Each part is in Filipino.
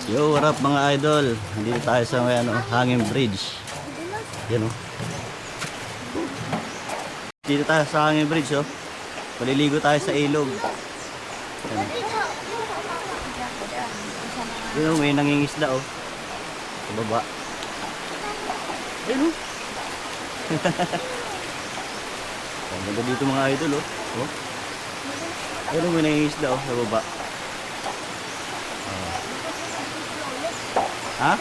Yo, what up mga idol? Nandito tayo sa may hanging bridge. Yan o. Dito tayo sa hanging bridge oh. Paliligo tayo sa ilog. Yan. Yan o, may nangingisda oh. Sa baba. Yan o. Ang ganda dito mga idol oh. Oh. Yan o, may nangingisda oh sa baba. Ha?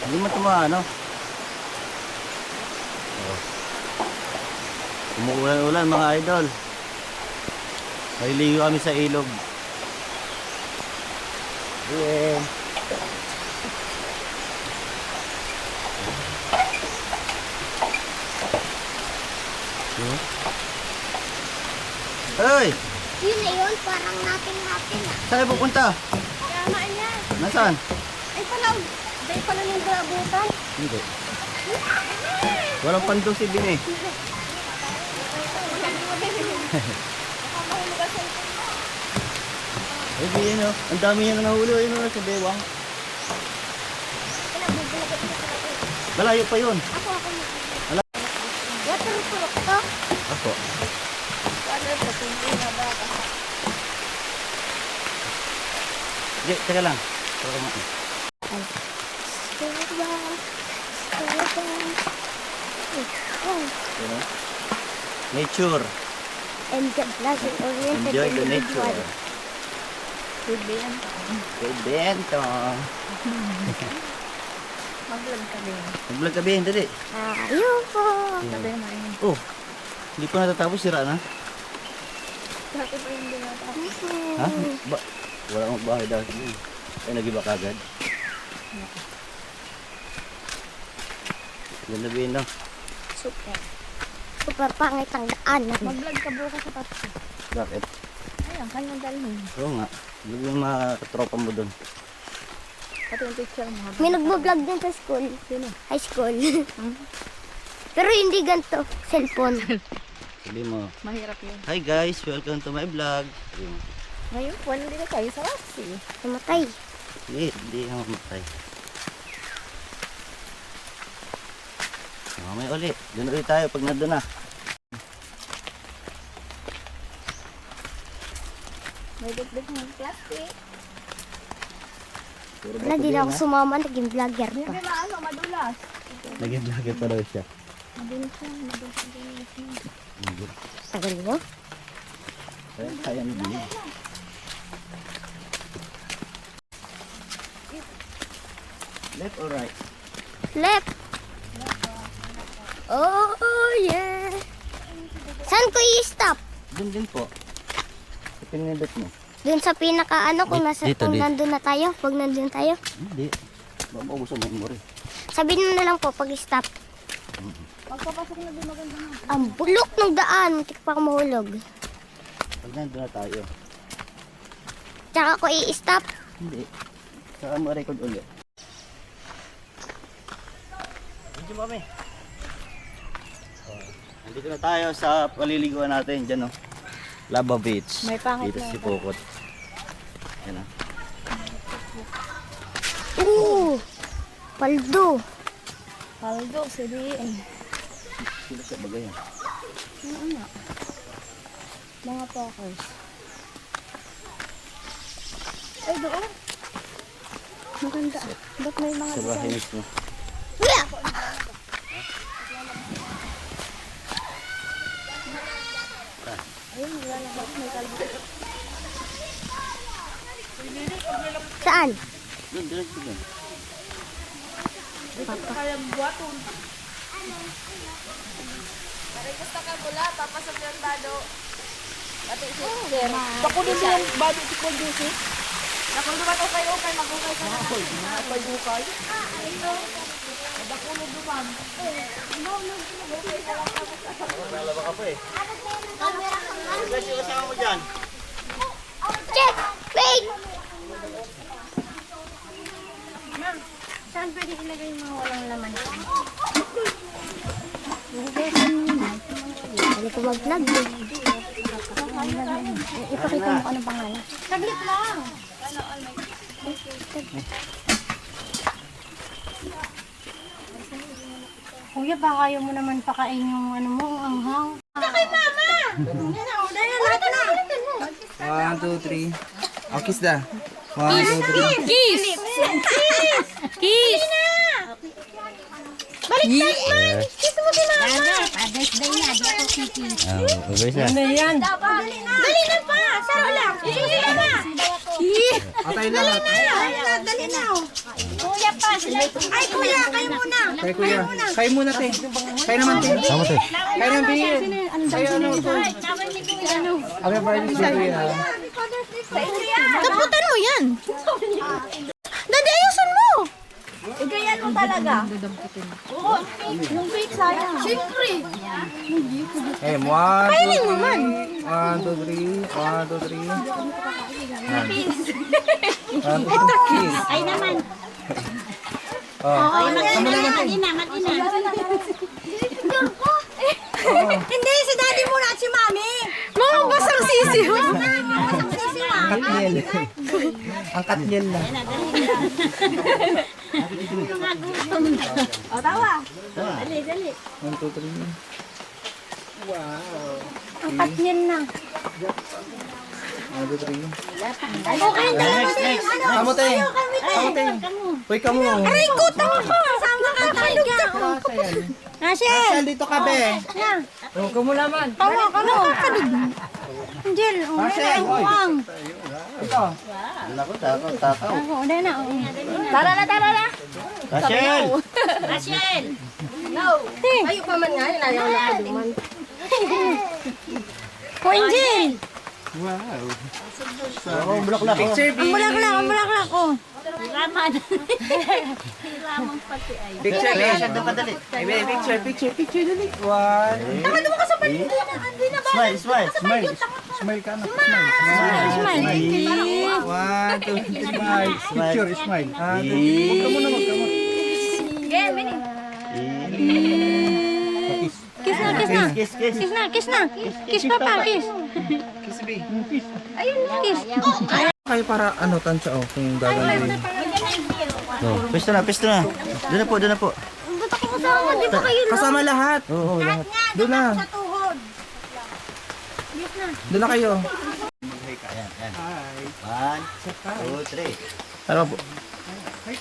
Hindi mo tumaano. Oh. Umuulan-ulan mga idol. Maliligo kami sa ilog. Yeah. Hey! Yun na yun, parang natin ah. Saan kayo pupunta? Tama niya. Nasaan? Ay pala, dahil pala ng gabutan. Hindi. Walang pandong si Bine. Ay, di yun oh. Ang dami niya nahuli. Ayun oh, sa bewang. Malayo pa yun. Ako na. Ala. Waterproof to. Ako. Hindi, teka lang. Teka lang. Yun oh. Nature. And the pleasure-oriented Enjoy the individual. nature. Kay Bento. Mag-vlog kami. Mag-vlog ka ba yun, dali. Ayoko. Sabi naman yun. Oh, hindi pa natatapos, sira na. Dati pa yung dinatapos. Ha? Ba wala akong bahay dahil. Ay, nag-iba kagad. Ganda ba yun, no? Super. Super pangit ang daan. Mag-vlog ka bukas sa Papsi. Bakit? Ayun, kanyang dalhin. Oo nga. Vlog yung mga katropa mo doon. Pati yung picture mo. May nagbo-vlog din sa school. Sino? High school. Pero hindi ganito. Cellphone. Sabi mo, Mahirap yun. hi guys, welcome to my vlog. Sabi mo, Ngayon, wala din tayo sa Papsi. Namatay. hindi ako matay. Mamay ulit. Doon ulit tayo pag nandun na. May dagdag ng plastic. Puro Wala, bato di na ako din, ha? sumama. Naging vlogger Hindi pa. na ano, madulas. Naging vlogger pa daw siya. Madulas yan, madulas. Tagal nyo. Kaya mo bilig. Left or right? Left. Oh, yeah. Saan ko i-stop? Doon din po. Pinindot mo. Dun sa pinaka ano, kung, Dito, kung dito. nandun na tayo. Pag nandun tayo. Hindi. Maubos ang memory. Sabihin mo na lang po pag i-stop. Pagpapasok na din maganda na. Ang bulok ng daan. Muntik pa ako mahulog. Pag nandun na tayo. Tsaka ko i-stop. Hindi. Saka mo record ulit. Medyo kami. Nandito na tayo sa paliliguan natin. Diyan oh. Lava Beach. May pangit Dito na si ito. Pokot. Yan oh. Paldo. Paldo, sabihin. Sila siya bagay yan. Ano nga? Mga pokers. Ay, doon. Maganda. Ba't may mga Sa bahay mismo. ayun, nilalabas. May kalbo. Saan? Doon, diretso doon. Pakunin mo yung bado si Kondusi. Nakulo ba ito kayo? Okay, mag-ukay ka na. Nakapay-ukay. Nakulo duman. Nalaba ka pa eh. Guys, yung kasama mo dyan. Check! Wait! Saan pwede ilagay yung mga walang laman? Hindi ko mag-vlog eh. Ipakita mo kung anong pangalan. Saglit lang! Kuya, baka ayaw mo naman pakain yung ano mo, ang anghang. One, two, three. Oh, kiss da. One, two, three. Kiss! Kiss! Baliktad man! Kiss mo si mama! Paday na, di ako kikis. Okay siya. Dali na pa! Saro lang! Kiss mo si mama! Atay lang. Dali na! Kuya pa! Ay kuya, kayo muna! Kay kuya. Kayo muna, te. Kayo naman, te. Tama to. Kayo naman, te. Kayo ano, te. Happy birthday, kuya. Taputan mo yan! Dadi, ayusan mo! Igayan mo talaga. Oo. Yung bait sayang. Siyempre. Eh, one, two, three. One, two, three. One, two, three. One, two, three. Kiss. Ay naman. Oh. Mag-ina. Hindi, si daddy muna at si mami. Mga basang sisiw! Katniel. Ang katniel na. O, tawa. Dali. One, two, three. Ang katnil na. One, two, three. Okay, next. Kamu, te. Kamu, te. Uy, kamu. Aray ko, tama ka! Sama ka talaga. Rachel! Dito ka, be. Oh, kamu naman. Tawa ka na! Angel, Rachel, oy. Ito. Wala ko, takaw. Uday na. Tara na. Rachel! Rachel. Ayaw pa man nga, ayaw na kaduman. O, Angel! Wow. Oh, bulaklak. Picture, Ang bulaklak, oh. Raman. Ramang pati ay. Picture, be. Ay, be, picture, dali. One. Ano mo ka sa paligid? Hindi na ba? Smile ka na. Smile. One, two, three. Smile. Picture, smile. One, two, three. Huwag ka muna, huwag ka muna. Kiss na. Kiss na. Kiss papa, kiss. Kiss, be. Ayun, kiss. Kayo para ano, tansya, oh, kung gagawin. Oh, pwesto na. Doon na po. Ba't ako kasama? Di ba kayo Kasama lahat. Oo, lahat. Doon na. Doon na kayo. Ayan. 1, 2, 3. Ano po?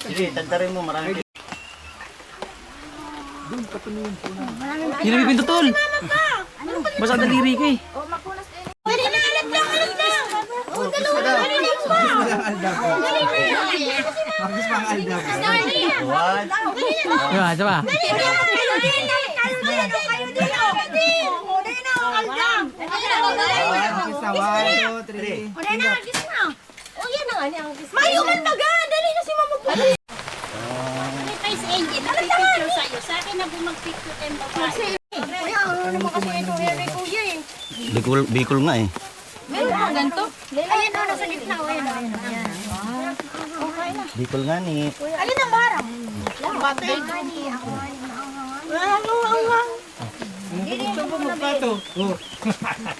Sige, tantarin mo. Marami. Hindi na bibinto, tol. Basta daliri ko eh. Dali na, alat lang. Oh, pwesto na. Makikis pa ang aldab. 1. Diba, diba? Makikis na, 1, 2, 3. Mayuman baga! Dali na si Mama po. Kay si Angel, nagpipicture sa'yo. Sa akin na bumag-picture tayong babae. Bicol nga eh. Meron pa ganito? Ayan, nasa gitna. Ayan. Bicol nga ni. Alin ang barang?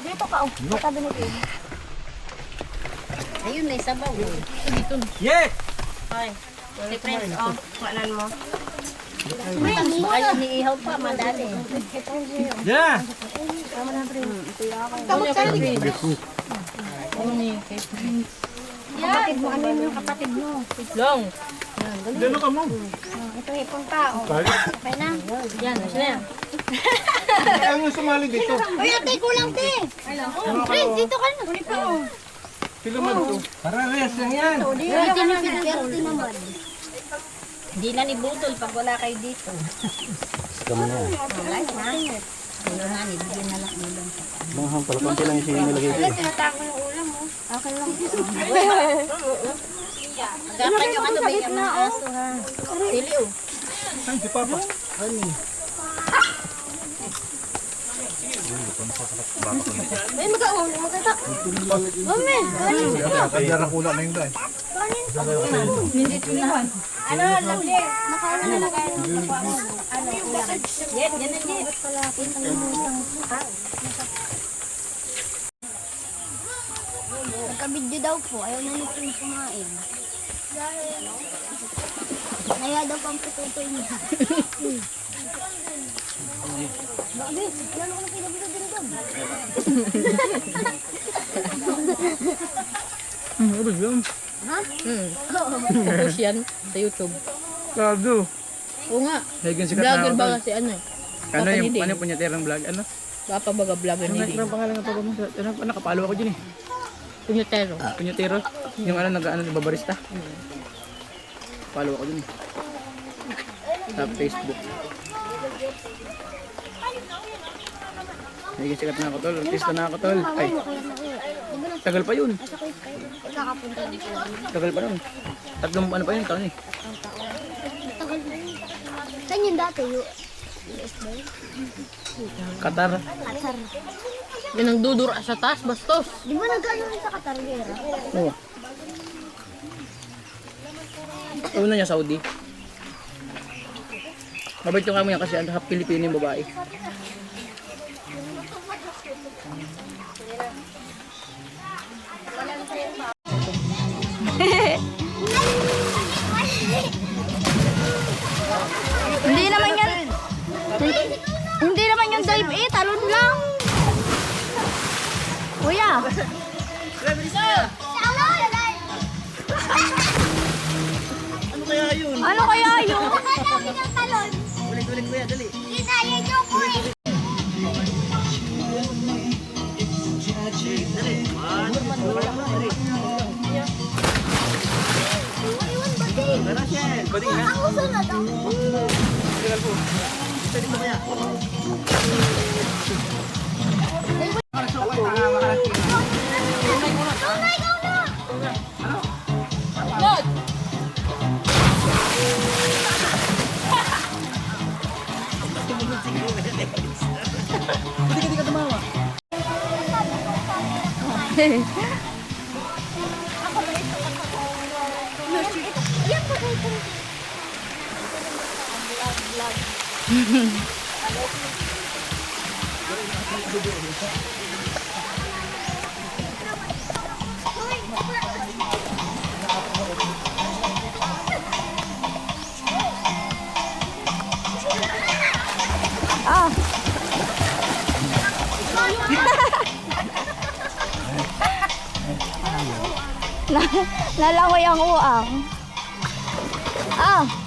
Dito ka, oh. Katabi nito. Ayun na, isabaw. Yes! Si Prince, oh. Kuanan mo. Baka yung niihaw pa, madali. Yeah! Kapatid mo, ano yung kapatid mo? Long. Dito ka mo. Ito hipon pa, oh. Okay na. Yan, siya. Ano sumali dito? Uy, ate, kulang, te. Prince, dito ka na. Kulit pa, oh. Pilaman to. Parehas lang yan. Dito na, swerte naman. Hindi na ni Butol pag wala kayo dito. Kamo na. Tulungan, ibigyan na lang ulam. Bang pala konti lang yung sige nilagay ko. Tinatako yung ulam, oh. Okay lang. Agapan yung ano ba yung mga aso, ha? Sili, oh. Ay, si Papa. Ay, magkatak. Mami, Kaya kula na yung dahil. Ano, lovely? Nakaano na lang kayo. Ano, ulam. Yan, yan ang yan. Nagka-video daw po. Ayaw na nito yung kumain. Kaya daw pang pututoy niya. Bakit? Lalo ko na pinabuto din doon. Ano yun? Ha? Focus yan sa YouTube. Kado. Oo nga. Naging sikat na Vlogger ako. ba kasi ano? Ano Papa yung, ni Ding. ano yung punyaterang vlog? Ano? Papa baga vlogger Ano ni nga Ding. ang pangalan ng papa mo? Ano, nakapalo ako dyan eh. Punyotero. Punyatero. Yung ano, nag-ano, babarista. Follow ako dun eh. Sa Facebook. Naging sikat na ako tol. Artista na ako tol. Ay, tagal pa yun. Kakapunta lang po. Tagal pa nun. Tatlong ano pa yun, taon eh. Tagal na. Saan yun dati? US ba yun? Qatar. Qatar. Yan ang dudura sa taas, bastos. Di ba nag-ano rin sa Qatar, Gera? Oo. Una niya Saudi. Mabait yung kamo yan kasi half Pilipino yung babae. Hindi naman yan. Hindi naman yung dive eh. Talon lang. Kuya. Ano kaya yun? Ano kaya yun? Ulit-ulit kuya, dali. Tara, Shen. Bading na. Ang gusto na daw. Tingnan po. Pwede mo kaya. Hindi ka tumawa. Nalangoy ang uang. Ah.